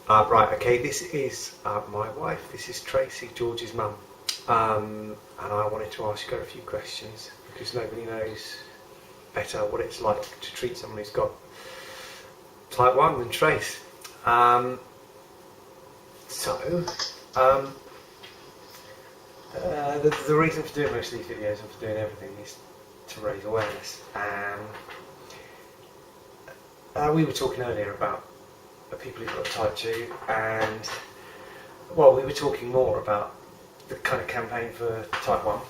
Right, okay, this is my wife. This is Tracy, George's mum. And I wanted to ask her a few questions because nobody knows better what it's like to treat someone who's got type 1 than Trace. The reason for doing most of these videos and for doing everything is to raise awareness. We were talking earlier about the people who've got type 2, and well, we were talking more about the kind of campaign for type 1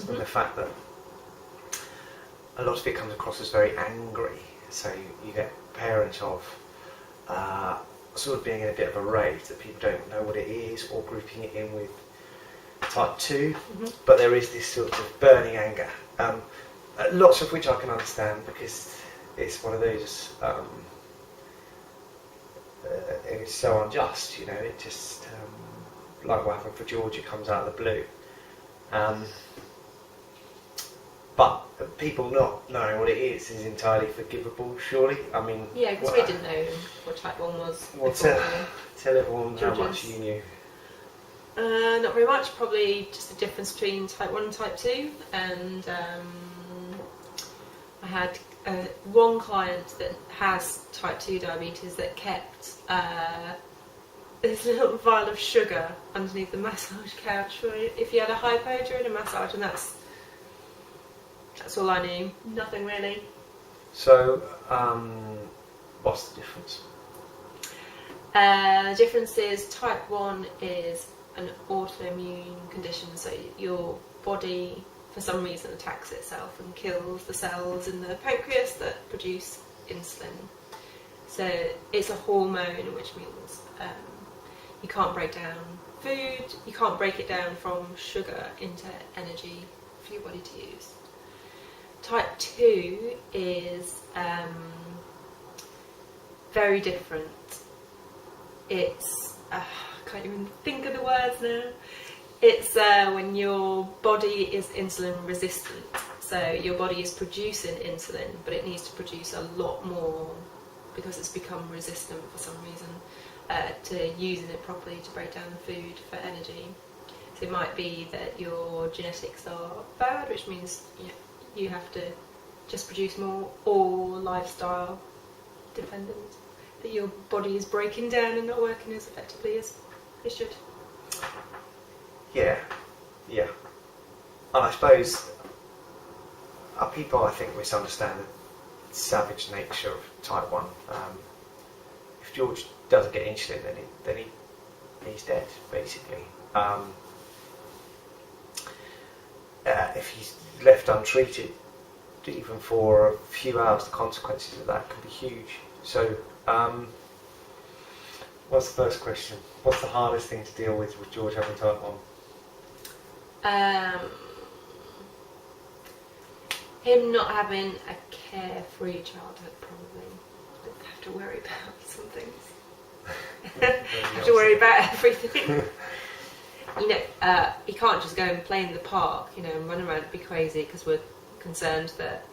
and the fact that a lot of it comes across as very angry. So you get parents of sort of being in a bit of a rage that people don't know what it is, or grouping it in with type 2, but there is this sort of burning anger, lots of which I can understand because it's one of those, it's so unjust, you know, it just, like what happened for George, it comes out of the blue. But people not knowing what it is entirely forgivable, surely. I mean, yeah, because we didn't know what type 1 was. Well, tell everyone how much you knew. Not very much, probably just the difference between type 1 and type 2, and I had one client that has type 2 diabetes that kept this little vial of sugar underneath the massage couch for if you had a hypo during a massage, and that's all I knew, nothing really. So, what's the difference? The difference is type 1 is an autoimmune condition, so your body for some reason attacks itself and kills the cells in the pancreas that produce insulin. So it's a hormone, which means you can't break down food, you can't break it down from sugar into energy for your body to use. Type 2 is very different. It's, I can't even think of the words now. It's when your body is insulin resistant. So your body is producing insulin, but it needs to produce a lot more because it's become resistant for some reason to using it properly to break down the food for energy. So it might be that your genetics are bad, which means you have to just produce more, or lifestyle dependent, that your body is breaking down and not working as effectively as it should. Yeah. And I suppose people, I think, misunderstand the savage nature of type 1. If George doesn't get insulin, then he's dead, basically. If he's left untreated, even for a few hours, the consequences of that can be huge. So, what's the first question? What's the hardest thing to deal with George having type 1? Him not having a carefree childhood, probably. Don't have to worry about some things. Have to worry about everything. He can't just go and play in the park, and run around and be crazy because we're concerned that,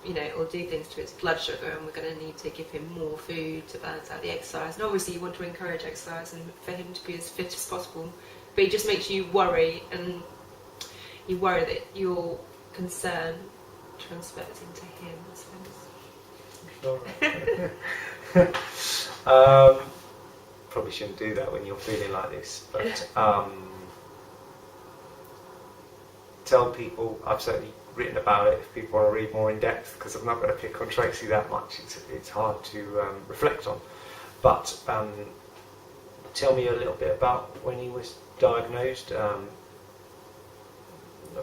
it will do things to his blood sugar, and we're going to need to give him more food to balance out the exercise. And obviously you want to encourage exercise and for him to be as fit as possible, but it just makes you worry, and you worry that your concern transfers into him, I suppose. Probably shouldn't do that when you're feeling like this, but tell people, I've certainly written about it if people want to read more in depth, because I'm not going to pick on Tracy that much, it's hard to reflect on, but tell me a little bit about when he was diagnosed.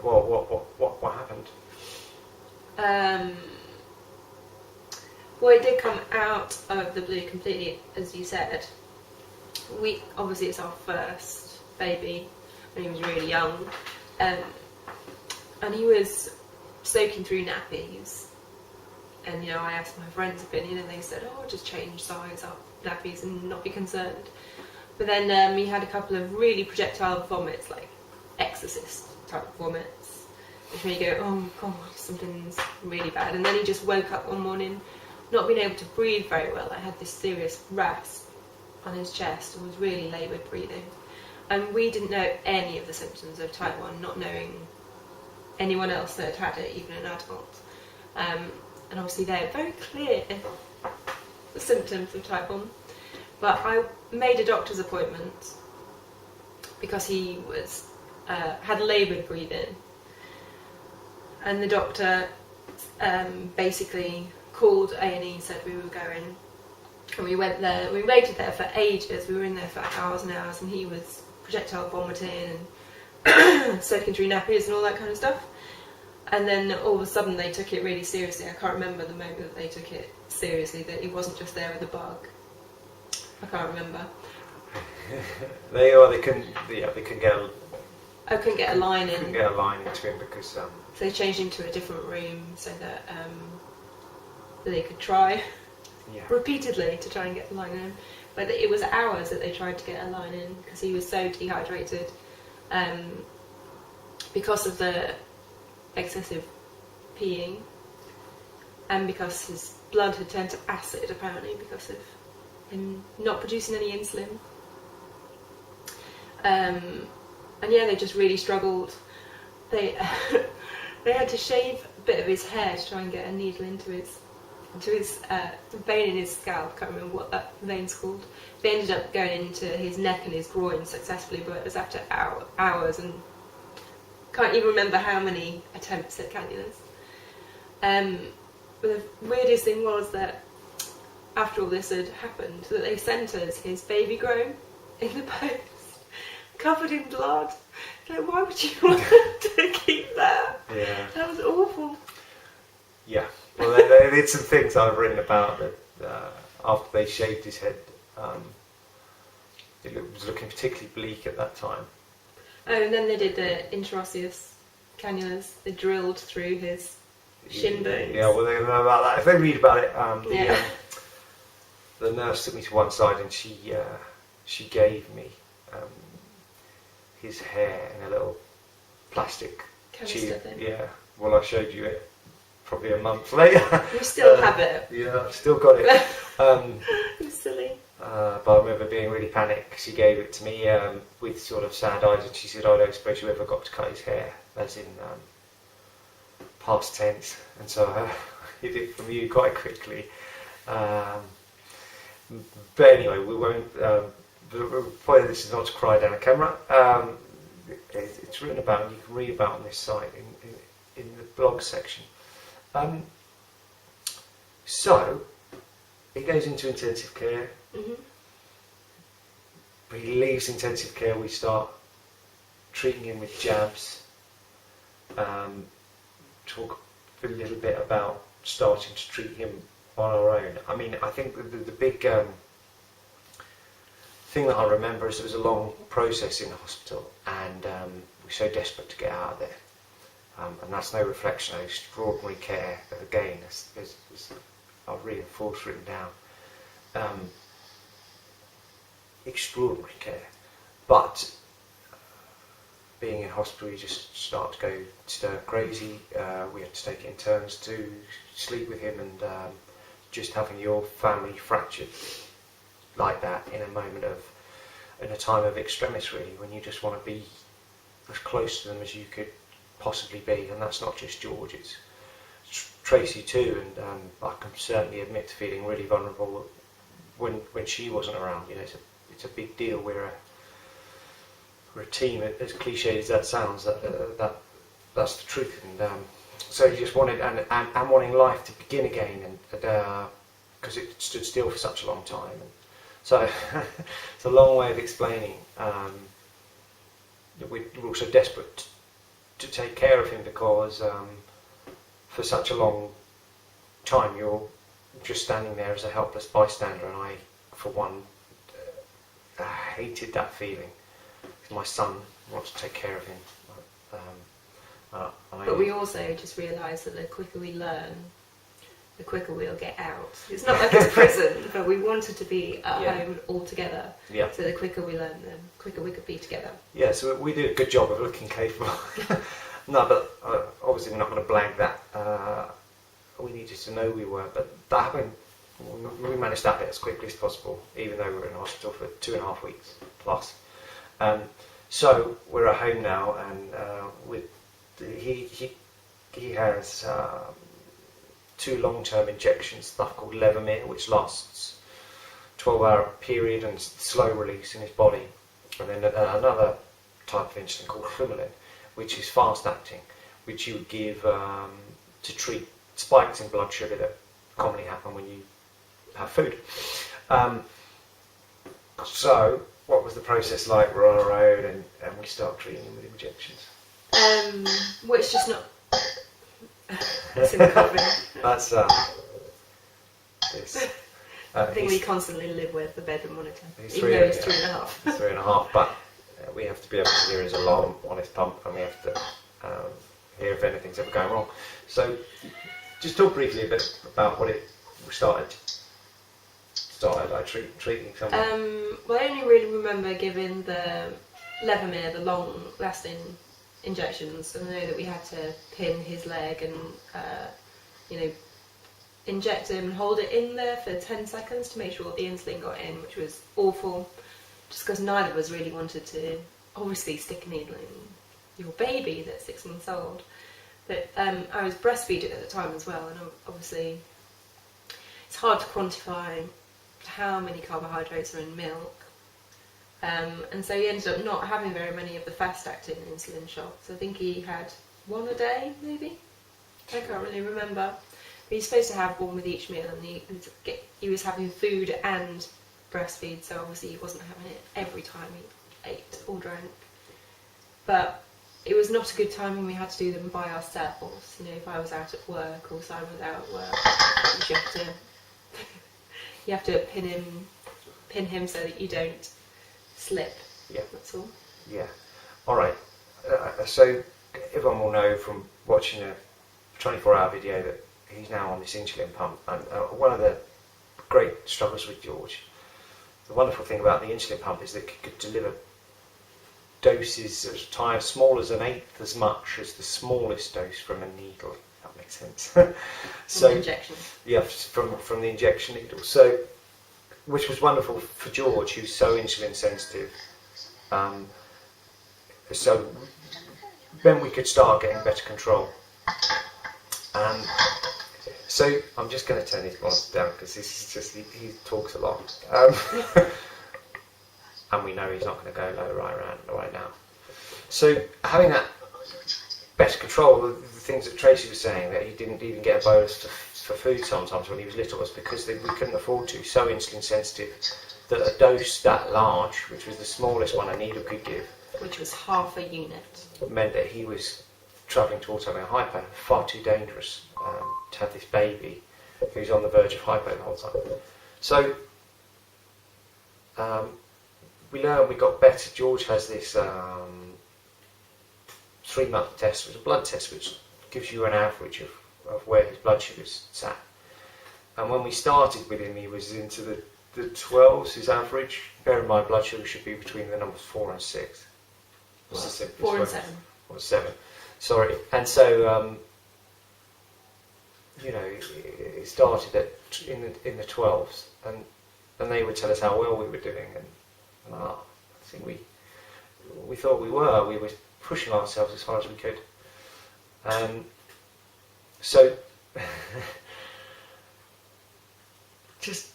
What happened? Well, it did come out of the blue completely, as you said. Obviously it's our first baby when he was really young, and he was soaking through nappies, and I asked my friend's opinion, and they said, just change size up nappies and not be concerned. But then he had a couple of really projectile vomits, like exorcist type vomits, which made you go, oh god, something's really bad. And then he just woke up one morning not being able to breathe very well. I had this serious rasp on his chest and was really laboured breathing. And we didn't know any of the symptoms of type 1, not knowing anyone else that had had it, even an adult. And obviously they're very clear, the symptoms of type 1. But I made a doctor's appointment because he was had laboured breathing. And the doctor basically called A&E, said we were going. And we went there, we waited there for ages, we were in there for hours and hours, and he was projectile vomiting and circulatory nappies and all that kind of stuff. And then all of a sudden they took it really seriously. I can't remember the moment that they took it seriously, that he wasn't just there with a bug. I can't remember. They couldn't get I couldn't get a line in. couldn't get a line into him because So they changed him to a different room so that they could try repeatedly to try and get a line in. But it was hours that they tried to get a line in because he was so dehydrated because of the excessive peeing and because his blood had turned to acid apparently because of him not producing any insulin. And yeah, they just really struggled. They they had to shave a bit of his hair to try and get a needle into his vein in his scalp. Can't remember what that vein's called. They ended up going into his neck and his groin successfully, but it was after hours and can't even remember how many attempts at cannulas. But the weirdest thing was that after all this had happened, that they sent us his baby grown in the post, covered in blood. Like, why would you want to keep that? Yeah. That was awful. Yeah. Well, they did some things I've written about that after they shaved his head. It was looking particularly bleak at that time. Oh, and then they did the interosseous cannulas. They drilled through his shin bones. Yeah, well, they know about that. If they read about it, the nurse took me to one side and she gave me his hair in a little plastic Canister tube. thing. Yeah. Well, I showed you it probably a month later. You still have it. Yeah, I've still got it. You're silly. But I remember being really panicked. She gave it to me with sort of sad eyes, and she said, "I don't suppose you ever got to cut his hair." That's in past tense, and so I hid it from you quite quickly. But anyway, we won't. The point of this is not to cry down a camera. It's written about, and you can read about on this site in the blog section. So he goes into intensive care. Mm-hmm. He leaves intensive care. We start treating him with jabs. Talk a little bit about starting to treat him on our own. I mean, I think the big thing that I remember is it was a long process in the hospital, and we were so desperate to get out of there. And that's no reflection of extraordinary care. Again, as I've reinforced, written down. Extraordinary care, but being in hospital, you just start to go stir crazy. We had to take it in turns to sleep with him, and just having your family fractured like that in a time of extremis, really, when you just want to be as close to them as you could possibly be. And that's not just George, it's Tracy too, and I can certainly admit to feeling really vulnerable when she wasn't around. You know, it's a big deal. We're a team, as cliched as that sounds. That's the truth. And so you just wanted and wanting life to begin again, and because it stood still for such a long time. And so it's a long way of explaining that we're also desperate to take care of him, because for such a long time you're just standing there as a helpless bystander, and I, for one, hated that feeling. My son wants to take care of him. But we also just realised that the quicker we learn, the quicker we'll get out. It's not like it's prison, but we wanted to be at home all together. Yeah. So the quicker we learn, the quicker we could be together. Yeah, so we did a good job of looking capable. No, but obviously we're not going to blag that. We needed to know we were, but that happened we managed that bit as quickly as possible, even though we were in hospital for 2.5 weeks plus. So we're at home now, and he has 2 long-term injections, stuff called Levemir, which lasts 12-hour period and slow release in his body, and then another type of insulin called Humulin, which is fast-acting, which you would give to treat spikes in blood sugar that commonly happen when you have food. So what was the process like? We're on our own, and we start treating him with injections. Well, it's just not. It's in the coffin. That's it's, I think we constantly live with the bedroom monitor, he's even though he's 3.5. He's 3.5, but we have to be able to hear his alarm on his pump, and we have to hear if anything's ever going wrong. So, just talk briefly a bit about what it started like treating someone. Well, I only really remember giving the Levemir, the long-lasting injections, and I know that we had to pin his leg and inject him and hold it in there for 10 seconds to make sure that the insulin got in, which was awful, just because neither of us really wanted to obviously stick a needle in your baby that's 6 months old. But I was breastfeeding at the time as well, and obviously it's hard to quantify how many carbohydrates are in milk. And so he ended up not having very many of the fast-acting insulin shots. I think he had 1 a day, maybe? I can't really remember. But he's supposed to have 1 with each meal, and he was having food and breastfeed, so obviously he wasn't having it every time he ate or drank. But it was not a good time when we had to do them by ourselves. If I was out at work or Simon was out at work, you have to pin him so that you don't slip. Yeah. That's all. Yeah. All right. So everyone will know from watching a 24-hour video that he's now on this insulin pump, and one of the great struggles with George, the wonderful thing about the insulin pump is that it could deliver doses as small as 1/8 as much as the smallest dose from a needle. If that makes sense. So from injection. Yeah, from the injection needle. So, which was wonderful for George, who's so insulin sensitive. So then we could start getting better control. So I'm just going to turn his monitor down because this is just he talks a lot, and we know he's not going to go low right now. So having that better control, the things that Tracy was saying, that he didn't even get a bolus for food sometimes when he was little, was because we couldn't afford to. So insulin sensitive that a dose that large, which was the smallest one a needle could give, which was half a unit, meant that he was travelling towards having a hypo. Far too dangerous to have this baby who's on the verge of hypo the whole time. So we learned, we got better. George has this 3-month test, which is a blood test, which gives you an average of where his blood sugar's sat. And when we started with him, he was into the 12s, his average. Bear in mind, blood sugar should be between the numbers 4 and 6. What's the simplest 4 and way? 7. Or 7. Sorry. And so, it started in the 12s, and they would tell us how well we were doing, and I think we thought we were pushing ourselves as far as we could. So just